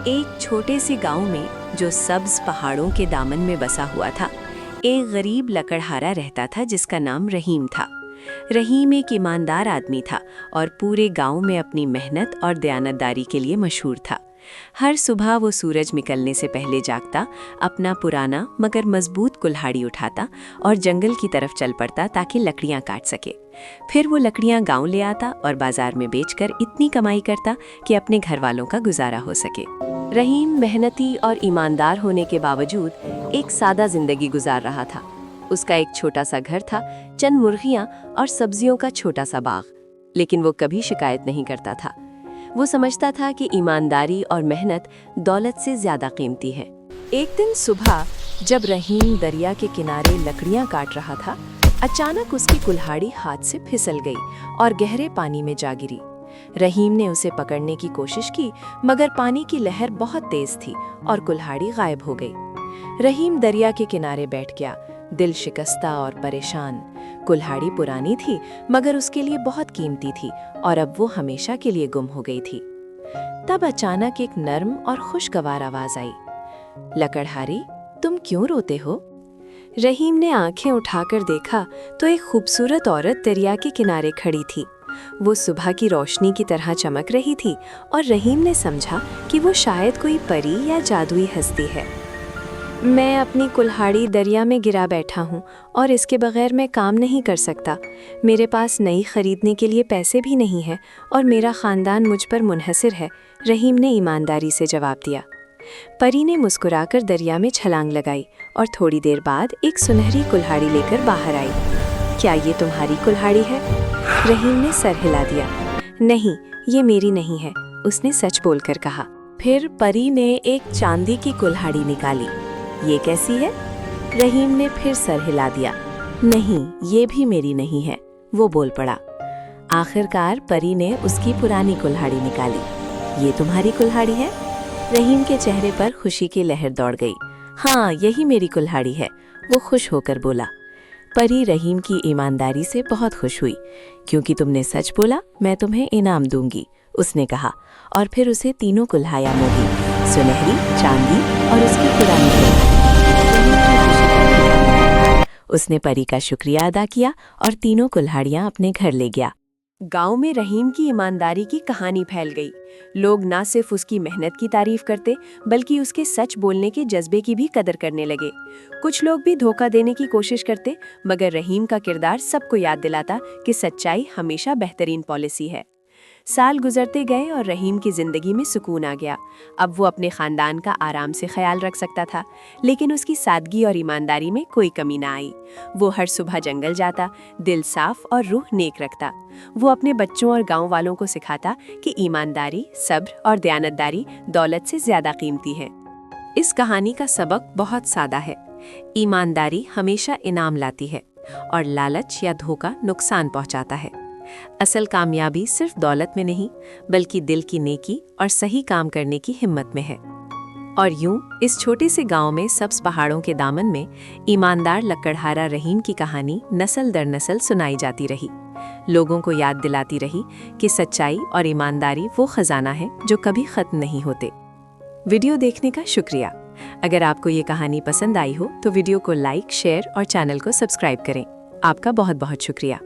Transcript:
एक छोटे से गांव में जो सब्ज पहाड़ों के दामन में बसा हुआ था, एक गरीब लकड़हारा रहता था जिसका नाम रहीम था। रहीम एक ईमानदार आदमी था और पूरे गांव में अपनी मेहनत और दयानतदारी के लिए मशहूर था। हर सुबह वो सूरज निकलने से पहले जागता, अपना पुराना मगर मजबूत कुल्हाड़ी उठाता और जंगल की तरफ चल पड़ता ताकि लकड़ियां काट सके। फिर वो लकड़ियां गांव ले आता और बाजार में बेचकर इतनी कमाई करता कि अपने घर वालों का गुजारा हो सके। रहीम मेहनती और ईमानदार होने के बावजूद एक सादा जिंदगी गुजार रहा था। उसका एक छोटा सा घर था, चंद मुर्गियां और सब्जियों का छोटा सा बाग, लेकिन वो कभी शिकायत नहीं करता था। वो समझता था कि ईमानदारी और मेहनत दौलत से ज्यादा कीमती है। एक दिन सुबह जब रहीम दरिया के किनारे लकड़ियां काट रहा था, अचानक उसकी कुल्हाड़ी हाथ से फिसल गई और गहरे पानी में जा गिरी। रहीम ने उसे पकड़ने की कोशिश की, मगर पानी की लहर बहुत तेज थी और कुल्हाड़ी गायब हो गई। रहीम दरिया के किनारे बैठ गया, दिल शिकस्ता और परेशान। कुल्हाड़ी पुरानी थी, मगर उसके लिए बहुत कीमती थी और अब वो हमेशा के लिए गुम हो गई थी। तब अचानक एक नर्म और खुशगवार आवाज आई, लकड़हारी, तुम क्यों रोते हो? रहीम ने आंखें उठाकर देखा तो एक खूबसूरत औरत दरिया के किनारे खड़ी थी। वो सुबह की रोशनी की तरह चमक रही थी और रहीम ने समझा कि वो शायद कोई परी या जादुई हस्ती है। मैं अपनी कुल्हाड़ी दरिया में गिरा बैठा हूँ और इसके बगैर मैं काम नहीं कर सकता। मेरे पास नई खरीदने के लिए पैसे भी नहीं है और मेरा ख़ानदान मुझ पर मुनहसिर है, रहीम ने ईमानदारी से जवाब दिया। परी ने मुस्कुराकर दरिया में छलांग लगाई और थोड़ी देर बाद एक सुनहरी कुल्हाड़ी लेकर बाहर आई। क्या ये तुम्हारी कुल्हाड़ी है? रहीम ने सर हिला दिया। नहीं, ये मेरी नहीं है, उसने सच बोलकर कहा। फिर परी ने एक चांदी की कुल्हाड़ी निकाली। ये कैसी है? रहीम ने फिर सर हिला दिया। नहीं, ये भी मेरी नहीं है, वो बोल पड़ा। आखिरकार परी ने उसकी पुरानी कुल्हाड़ी निकाली। ये तुम्हारी कुल्हाड़ी है? रहीम के चेहरे पर खुशी की लहर दौड़ गई। हाँ, यही मेरी कुल्हाड़ी है, वो खुश होकर बोला। परी रहीम की ईमानदारी से बहुत खुश हुई। क्योंकि तुमने सच बोला, मैं तुम्हें इनाम दूंगी, उसने कहा, और फिर उसे तीनों कुल्हाड़ियां मोही, सुनहरी, चांदी और उसकी पुरानी कुल्हाड़ी। उसने परी का शुक्रिया अदा किया और तीनों कुल्हाड़ियां अपने घर ले गया। गांव में रहीम की ईमानदारी की कहानी फैल गई। लोग न सिर्फ उसकी मेहनत की तारीफ करते, बल्कि उसके सच बोलने के जज्बे की भी कदर करने लगे। कुछ लोग भी धोखा देने की कोशिश करते, मगर रहीम का किरदार सबको याद दिलाता कि सच्चाई हमेशा बेहतरीन पॉलिसी है। साल गुजरते गए और रहीम की जिंदगी में सुकून आ गया। अब वो अपने खानदान का आराम से ख्याल रख सकता था, लेकिन उसकी सादगी और ईमानदारी में कोई कमी ना आई। वो हर सुबह जंगल जाता, दिल साफ और रूह नेक रखता। वो अपने बच्चों और गांव वालों को सिखाता कि ईमानदारी, सब्र और दयानतदारी दौलत से ज्यादा कीमती है। इस कहानी का सबक बहुत सादा है। ईमानदारी हमेशा इनाम लाती है और लालच या धोखा नुकसान पहुंचाता है। असल कामयाबी सिर्फ दौलत में नहीं, बल्कि दिल की नेकी और सही काम करने की हिम्मत में है। और यूं इस छोटे से गांव में सब्ज पहाड़ों के दामन में ईमानदार लकड़हारा रहीम की कहानी नस्ल दर नस्ल सुनाई जाती रही। लोगों को याद दिलाती रही कि सच्चाई और ईमानदारी वो खजाना है जो कभी खत्म नहीं होते। वीडियो देखने का शुक्रिया। अगर आपको ये कहानी पसंद आई हो तो वीडियो को लाइक, शेयर और चैनल को सब्सक्राइब करें। आपका बहुत बहुत शुक्रिया।